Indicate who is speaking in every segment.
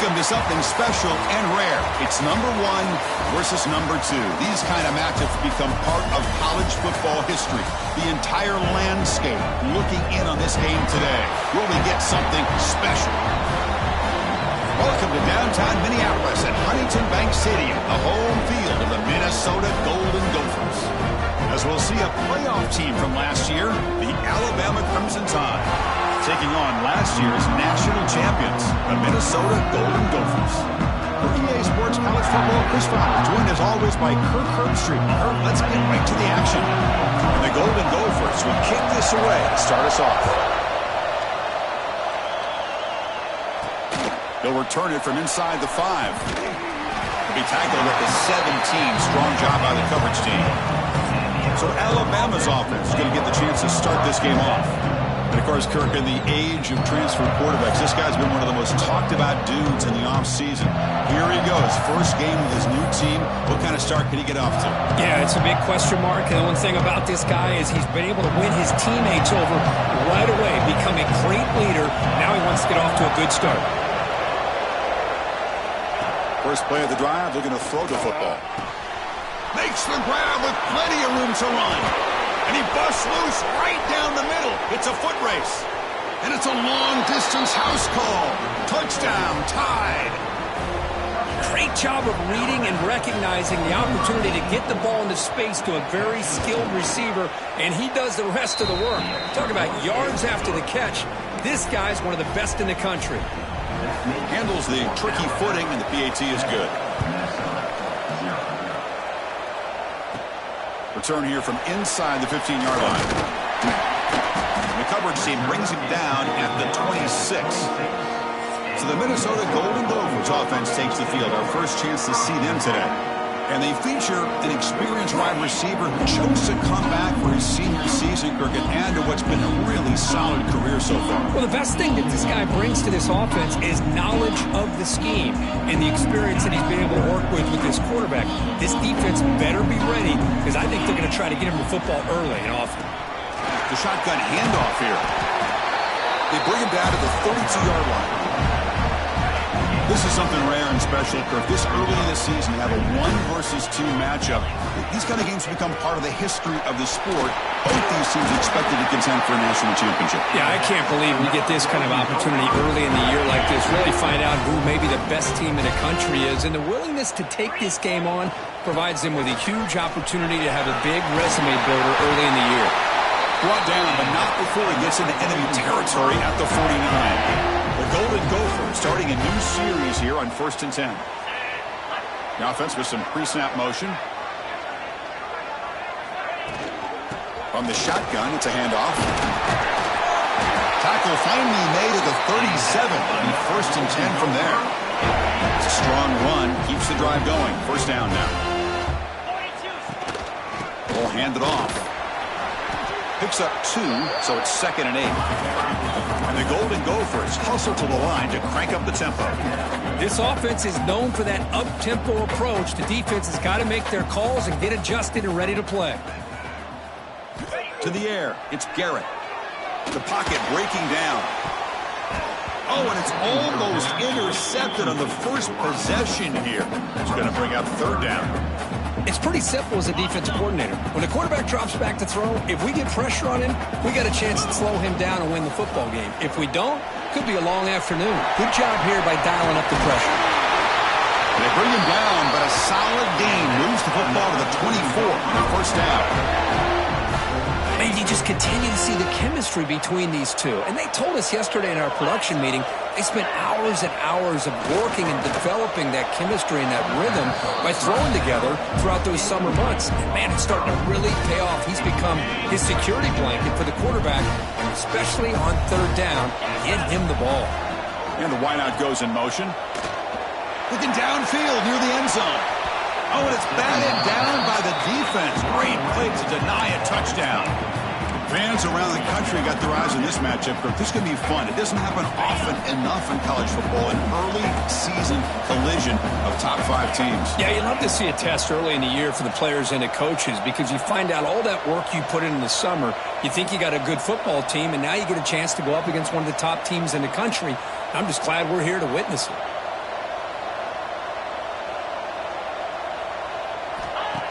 Speaker 1: Welcome to something special and rare. It's number 1 versus number 2. These kind of matchups become part of college football history. The entire landscape looking in on this game today. Will we get something special? Welcome to downtown Minneapolis at Huntington Bank Stadium, the home field of the Minnesota Golden Gophers. As we'll see a playoff team from last year, the Alabama Crimson Tide, taking on last year's national champions, the Minnesota Golden Gophers. For EA Sports College Football, Chris Fowler, joined as always by Kirk Herbstreit. Kirk, let's get right to the action. And the Golden Gophers will kick this away to start us off. They'll return it from inside the 5. He'll be tackled at the 17. Strong job by the coverage team. So Alabama's offense is going to get the chance to start this game off. And, of course, Kirk, in the age of transfer quarterbacks, this guy's been one of the most talked-about dudes in the offseason. Here he goes, first game with his new team. What kind of start can he get off to?
Speaker 2: Yeah, it's a big question mark. And the one thing about this guy is he's been able to win his teammates over right away, become a great leader. Now he wants to get off to a good start.
Speaker 1: First play of the drive, looking to throw the football. Makes the grab with plenty of room to run. And he busts loose right down the middle. It's a foot race. And it's a long-distance house call. Touchdown, Tide.
Speaker 2: Great job of reading and recognizing the opportunity to get the ball into space to a very skilled receiver, and he does the rest of the work. Talk about yards after the catch. This guy's one of the best in the country.
Speaker 1: Handles the tricky footing, and the PAT is good. Return here from inside the 15-yard line. The coverage team brings him down at the 26. So the Minnesota Golden Gophers offense takes the field. Our first chance to see them today. And they feature an experienced wide receiver who chose to come back for his senior season, Kirk, and add to what's been a really solid career so far.
Speaker 2: Well, the best thing that this guy brings to this offense is knowledge of the scheme and the experience that he's been able to work with this quarterback. This defense better be ready, because I think they're going to try to get him the football early and often.
Speaker 1: The shotgun handoff here. They bring him down to the 32-yard line. This is something rare and special, Kirk. This early in the season, you have a 1 versus 2 matchup. These kind of games become part of the history of the sport. Both these teams expected to contend for a national championship.
Speaker 2: Yeah, I can't believe we get this kind of opportunity early in the year like this. Really find out who maybe the best team in the country is. And the willingness to take this game on provides them with a huge opportunity to have a big resume builder early in the year.
Speaker 1: Brought down, but not before he gets into enemy territory at the 49. The Golden Gophers starting a new series here on 1st and 10. The offense with some pre-snap motion. From the shotgun, it's a handoff. Tackle finally made at the 37. And 1st and 10 from there. It's a strong run. Keeps the drive going. First down now. Ball handed off. Picks up 2, so it's 2nd and 8. And the Golden Gophers hustle to the line to crank up the tempo.
Speaker 2: This offense is known for that up-tempo approach. The defense has got to make their calls and get adjusted and ready to play.
Speaker 1: To the air, it's Garrett. The pocket breaking down. Oh, and it's almost intercepted on the first possession here. It's going to bring up 3rd down.
Speaker 2: It's pretty simple as a defensive coordinator. When the quarterback drops back to throw, if we get pressure on him, we got a chance to slow him down and win the football game. If we don't, could be a long afternoon. Good job here by dialing up the pressure.
Speaker 1: They bring him down, but a solid gain moves the football to the 24 on the first down.
Speaker 2: I mean, you just continue to see the chemistry between these two. And they told us yesterday in our production meeting, they spent hours and hours of working and developing that chemistry and that rhythm by throwing together throughout those summer months. And, man, it's starting to really pay off. He's become his security blanket for the quarterback, especially on third down. Get him the ball.
Speaker 1: And the wideout goes in motion. Looking downfield near the end zone. Oh, and it's batted down by the defense. Great play to deny a touchdown. Fans around the country got their eyes on this matchup. This is going to be fun. It doesn't happen often enough in college football, an early season collision of top 5 teams.
Speaker 2: Yeah, you love to see a test early in the year for the players and the coaches because you find out all that work you put in the summer. You think you got a good football team, and now you get a chance to go up against one of the top teams in the country. I'm just glad we're here to witness it.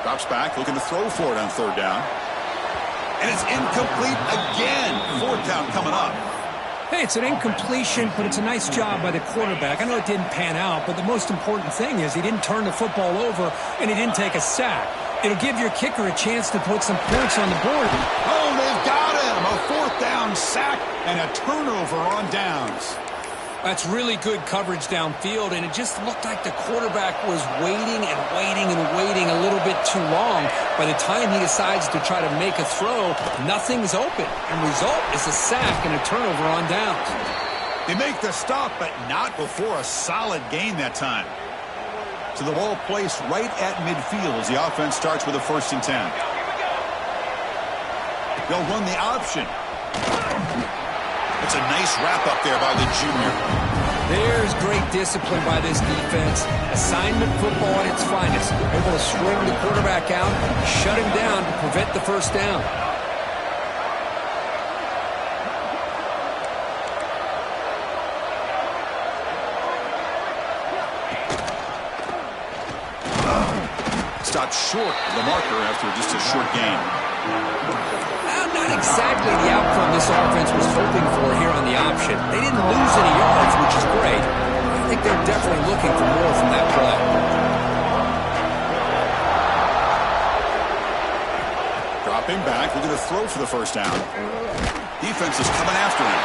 Speaker 1: Drops back, looking to throw for it on third down. And it's incomplete again. Fourth down coming up.
Speaker 2: Hey, it's an incompletion, but it's a nice job by the quarterback. I know it didn't pan out, but the most important thing is he didn't turn the football over and he didn't take a sack. It'll give your kicker a chance to put some points on the board.
Speaker 1: Oh, they've got him. A fourth down sack and a turnover on downs.
Speaker 2: That's really good coverage downfield, and it just looked like the quarterback was waiting and waiting and waiting a little bit too long. By the time he decides to try to make a throw, nothing's open. And result is a sack and a turnover on downs.
Speaker 1: They make the stop, but not before a solid gain that time. So the ball placed right at midfield as the offense starts with a 1st and 10. They'll run the option. It's a nice wrap-up there by the junior.
Speaker 2: There's great discipline by this defense. Assignment football at its finest. Able to string the quarterback out, shut him down to prevent the first down.
Speaker 1: Stopped short of the marker after just a short gain.
Speaker 2: Not exactly the outcome this offense was hoping for here on the option. They didn't lose any yards, which is great. I think they're definitely looking for more from that play.
Speaker 1: Dropping back, looking to throw for the first down. Defense is coming after him.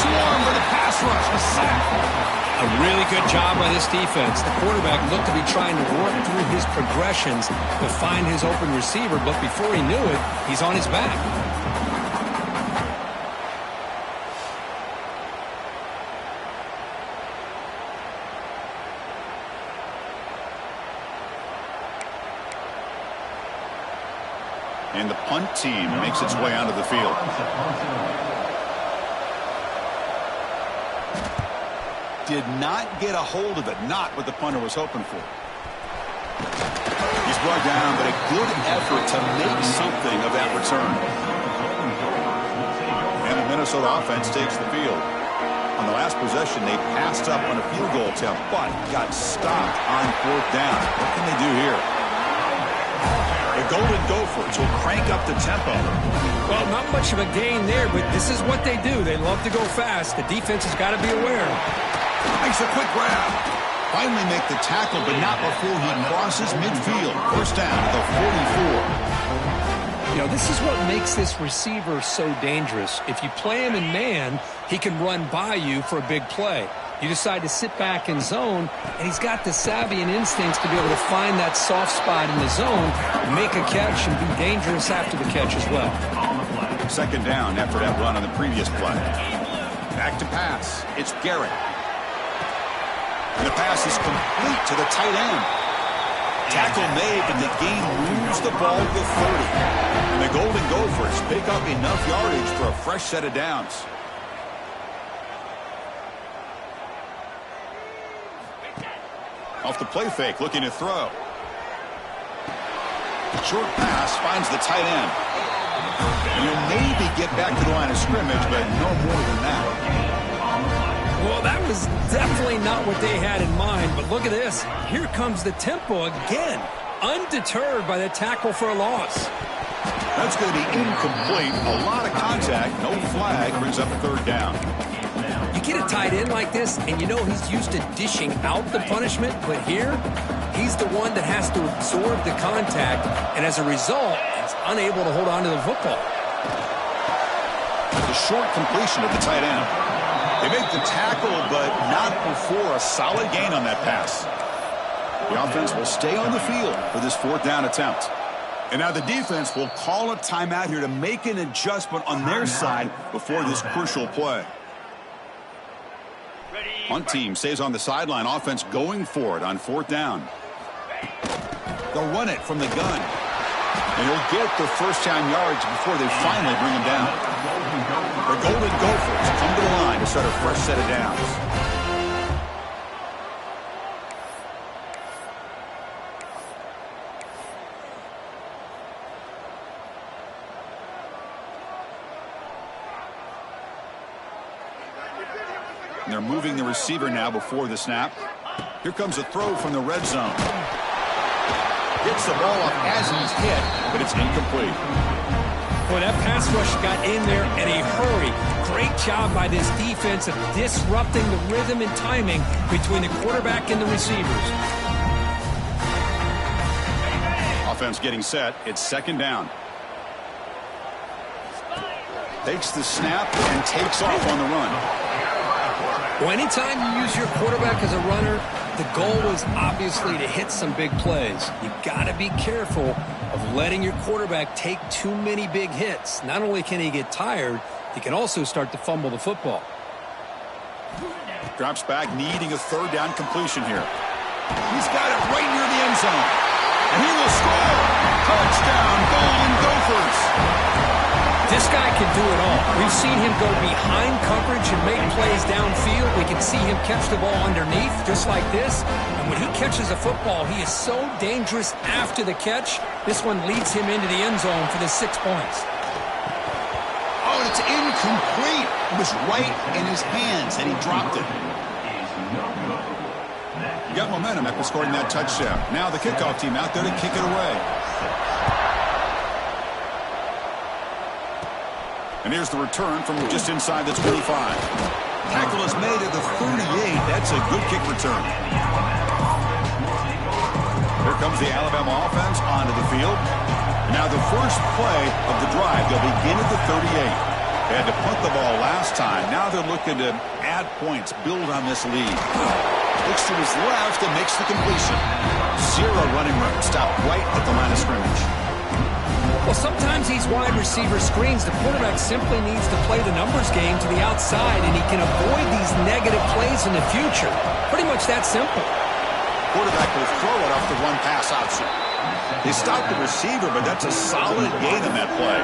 Speaker 1: Swarm for the pass rush, a sack.
Speaker 2: A really good job by this defense. The quarterback looked to be trying to work through his progressions to find his open receiver, but before he knew it, he's on his back.
Speaker 1: And the punt team makes its way onto the field. Did not get a hold of it. Not what the punter was hoping for. He's brought down, but a good effort to make something of that return. And the Minnesota offense takes the field. On the last possession, they passed up on a field goal attempt, but got stopped on 4th down. What can they do here? The Golden Gophers will crank up the tempo.
Speaker 2: Well, not much of a gain there, but this is what they do. They love to go fast. The defense has got to be aware.
Speaker 1: Makes a quick grab. Finally make the tackle, but not before he crosses midfield. First down at the 44.
Speaker 2: You know, this is what makes this receiver so dangerous. If you play him in man, he can run by you for a big play. You decide to sit back in zone, and he's got the savvy and instincts to be able to find that soft spot in the zone, make a catch, and be dangerous after the catch as well.
Speaker 1: Second down after that run on the previous play. Back to pass. It's Garrett. And the pass is complete to the tight end. Tackle made, and the game moves the ball to 30. And the Golden Gophers pick up enough yardage for a fresh set of downs. Off the play fake, looking to throw. Short pass finds the tight end. And he'll maybe get back to the line of scrimmage, but no more than that.
Speaker 2: Well, that was definitely not what they had in mind, but look at this. Here comes the tempo again, undeterred by the tackle for a loss.
Speaker 1: That's going to be incomplete. A lot of contact, no flag, brings up 3rd down.
Speaker 2: You get a tight end like this, and you know he's used to dishing out the punishment, but here, he's the one that has to absorb the contact, and as a result, is unable to hold on to the football.
Speaker 1: The short completion to the tight end. They make the tackle, but not before a solid gain on that pass. The offense will stay on the field for this 4th down attempt. And now the defense will call a timeout here to make an adjustment on their side before this crucial play. Punt team stays on the sideline. Offense going for it on 4th down. They'll run it from the gun. And he'll get the first-down yards before they finally bring him down. The Golden Gophers come to the line to start a fresh set of downs. And they're moving the receiver now before the snap. Here comes a throw from the red zone. Gets the ball off as he's hit, but it's incomplete.
Speaker 2: Boy, that pass rush got in there in a hurry. Great job by this defense of disrupting the rhythm and timing between the quarterback and the receivers.
Speaker 1: Offense getting set. It's 2nd down. Takes the snap and takes off on the run.
Speaker 2: Well, anytime you use your quarterback as a runner, the goal is obviously to hit some big plays. You got to be careful of letting your quarterback take too many big hits. Not only can he get tired, he can also start to fumble the football.
Speaker 1: Drops back, needing a 3rd down completion here. He's got it right near the end zone. And he will score. Touchdown, Golden Gophers.
Speaker 2: This guy can do it all. We've seen him go behind coverage and make plays downfield. We can see him catch the ball underneath, just like this. And when he catches a football, he is so dangerous after the catch. This one leads him into the end zone for the 6 points.
Speaker 1: Oh, it's incomplete. It was right in his hands, and he dropped it. He got momentum after scoring that touchdown. Now the kickoff team out there to kick it away. And here's the return from just inside the 25. Tackle is made at the 38. That's a good kick return. Here comes the Alabama offense onto the field. And now the first play of the drive. They'll begin at the 38. They had to punt the ball last time. Now they're looking to add points, build on this lead. Looks to his left and makes the completion. 0 running room. Stopped right at the line of scrimmage.
Speaker 2: Well, sometimes these wide receiver screens, the quarterback simply needs to play the numbers game to the outside, and he can avoid these negative plays in the future. Pretty much that simple.
Speaker 1: Quarterback will throw it off the run-pass option. They stopped the receiver, but that's a solid gain on that play.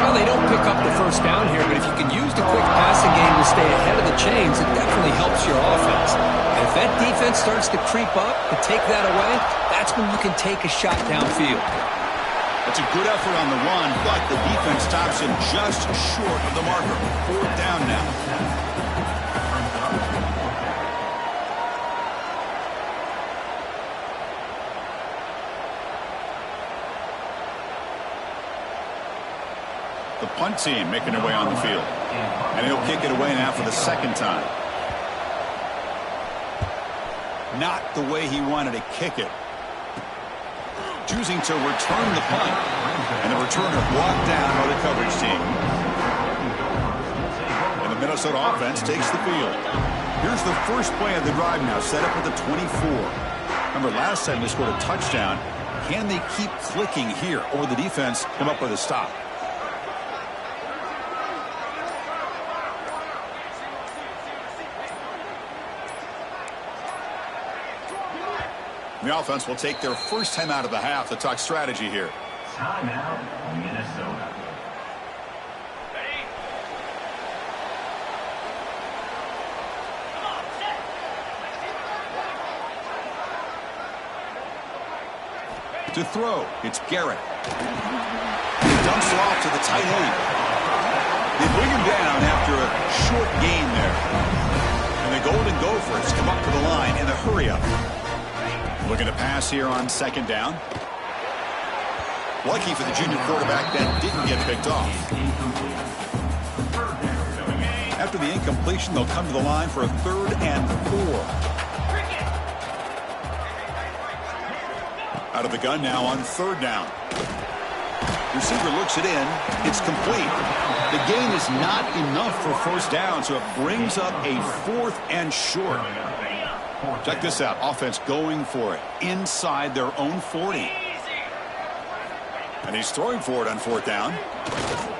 Speaker 2: Well, they don't pick up the first down here, but if you can use the quick passing game to stay ahead of the chains, it definitely helps your offense. And if that defense starts to creep up, to take that away, that's when you can take a shot downfield.
Speaker 1: It's a good effort on the run, but the defense stops him just short of the marker. 4th down now. The punt team making their way on the field. And he'll kick it away now for the 2nd time. Not the way he wanted to kick it. Choosing to return the punt. And the returner brought down by the coverage team. And the Minnesota offense takes the field. Here's the first play of the drive now, set up at the 24. Remember, last time they scored a touchdown. Can they keep clicking here, or the defense come up with a stop? The offense will take their first time out of the half to talk strategy here.
Speaker 3: Timeout, Minnesota.
Speaker 1: To throw, it's Garrett. He dumps it off to the tight end. They bring him down after a short gain there. And the Golden Gophers come up to the line in a hurry-up. Looking to pass here on 2nd down. Lucky for the junior quarterback that didn't get picked off. After the incompletion, they'll come to the line for a 3rd and 4. Out of the gun now on 3rd down. Receiver looks it in. It's complete. The gain is not enough for first down, so it brings up a 4th and short. Check this out. Offense going for it inside their own 40. And he's throwing for it on 4th down.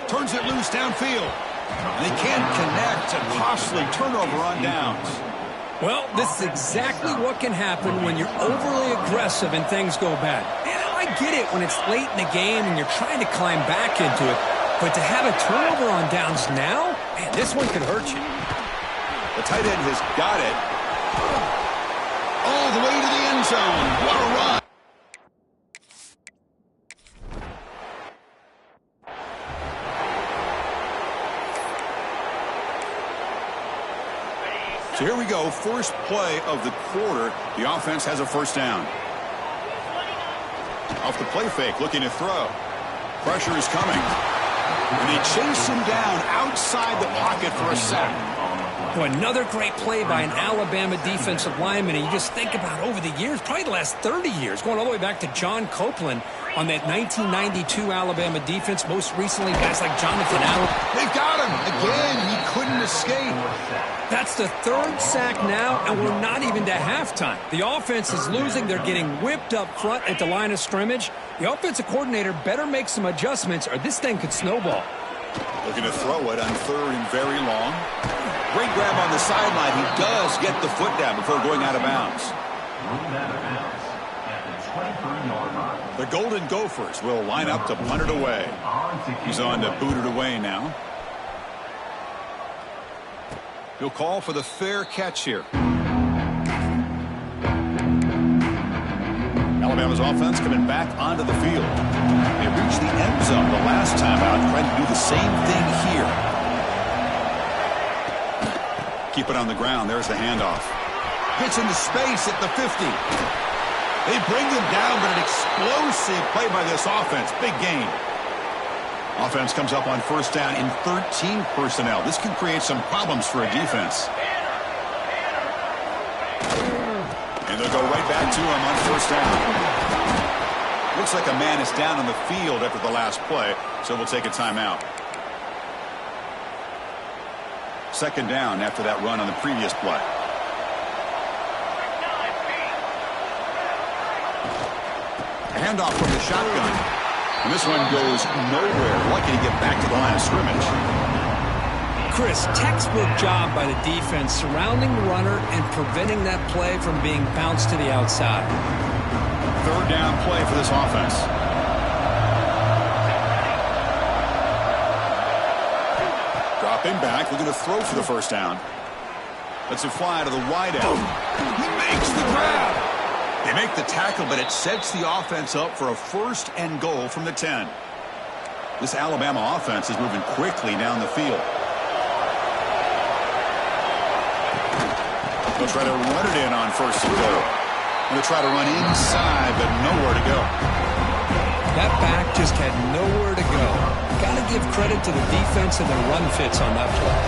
Speaker 1: Turns it loose downfield. And they can't connect. A costly turnover on downs.
Speaker 2: Well, this is exactly what can happen when you're overly aggressive and things go bad. And I get it when it's late in the game and you're trying to climb back into it. But to have a turnover on downs now, man, this one could hurt you.
Speaker 1: The tight end has got it. All the way to the end zone. What a run. So here we go, first play of the quarter. The offense has a first down. Off the play fake, looking to throw. Pressure is coming. And they chase him down outside the pocket for a sack.
Speaker 2: Well, another great play by an Alabama defensive lineman. And you just think about over the years, probably the last 30 years, going all the way back to John Copeland on that 1992 Alabama defense. Most recently, guys like Jonathan Allen.
Speaker 1: They've got him. Again, he couldn't escape.
Speaker 2: That's the 3rd sack now, and we're not even to halftime. The offense is losing. They're getting whipped up front at the line of scrimmage. The offensive coordinator better make some adjustments, or this thing could snowball.
Speaker 1: Looking to throw it on 3rd and very long. Great grab on the sideline. He does get the foot down before going out of bounds. The Golden Gophers will line up to punt it away. He's on to boot it away now. He'll call for the fair catch here. Alabama's offense coming back onto the field. They reached the end zone the last time out, trying to do the same thing here. Keep it on the ground. There's the handoff. Gets into space at the 50. They bring him down, but an explosive play by this offense. Big gain. Offense comes up on first down in 13 personnel. This can create some problems for a defense. And they'll go right back to him on first down. Looks like a man is down on the field after the last play, so we'll take a timeout. 2nd down after that run on the previous play. A handoff from the shotgun. And this one goes nowhere. Lucky to get back to the line of scrimmage.
Speaker 2: Chris, textbook job by the defense surrounding the runner and preventing that play from being bounced to the outside.
Speaker 1: 3rd down play for this offense. Dropping back, looking to throw for the first down. Lets it fly to the wide out. He makes the grab. They make the tackle, but it sets the offense up for a 1st and goal from the 10. This Alabama offense is moving quickly down the field. They'll try to run it in on 1st and goal. They'll try to run inside, but nowhere to go.
Speaker 2: That back just had nowhere to go. Got to give credit to the defense and their run fits on that play.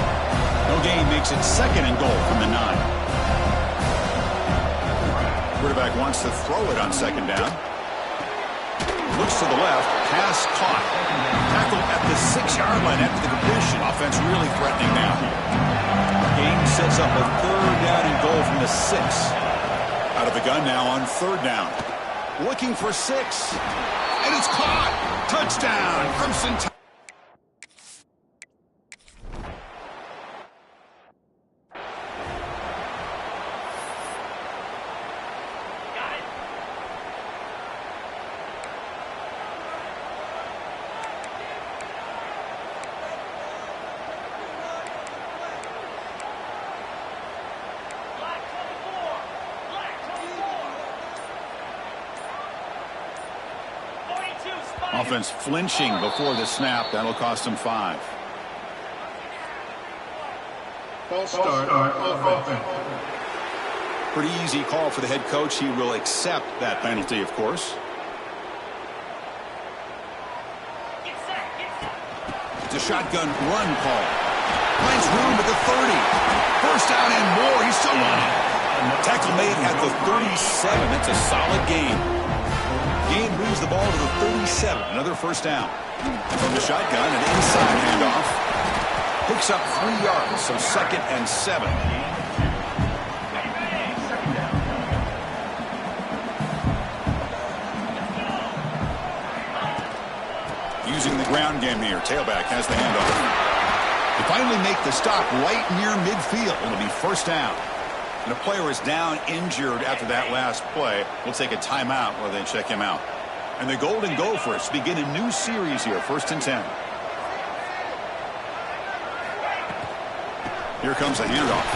Speaker 1: No gain makes it 2nd and goal from the 9. Quarterback wants to throw it on 2nd down. Looks to the left. Pass caught. Tackle at the 6-yard line after the completion. Offense really threatening now. Game sets up a 3rd down and goal from the 6. Out of the gun now on 3rd down. Looking for 6. And it's caught. Touchdown. Crimson Tide. Offense flinching before the snap. That'll cost him 5.
Speaker 4: False start offense.
Speaker 1: Pretty easy call for the head coach. He will accept that penalty, of course. It's a shotgun run call. Finds room at the 30. First down and more. He's still running. Tackle made at the 37. That's a solid gain. Gain moves the ball to the 37. Another first down. From the shotgun, an inside handoff. Picks up 3 yards, so 2nd and 7. Using the ground game here. Tailback has the handoff. They finally make the stop right near midfield. It'll be first down. And a player is down injured after that last play. We'll take a timeout while they check him out. And the Golden Gophers begin a new series here. 1st and 10. Here comes a handoff.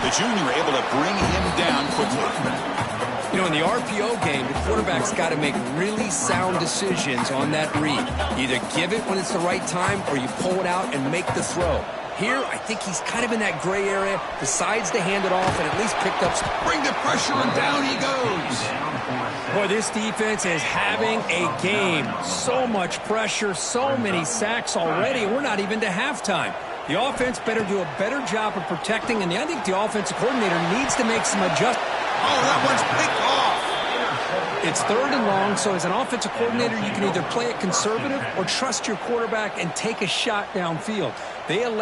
Speaker 1: The junior able to bring him down quickly.
Speaker 2: You know, in the RPO game, the quarterback's got to make really sound decisions on that read. Either give it when it's the right time or you pull it out and make the throw. Here, I think he's kind of in that gray area, decides to hand it off and at least picked up.
Speaker 1: Bring the pressure and down he goes.
Speaker 2: Boy, this defense is having a game. So much pressure, so many sacks already. We're not even to halftime. The offense better do a better job of protecting, and I think the offensive coordinator needs to make some adjustments.
Speaker 1: Oh, that one's picked off.
Speaker 2: It's 3rd and long, so as an offensive coordinator, you can either play it conservative or trust your quarterback and take a shot downfield. They elect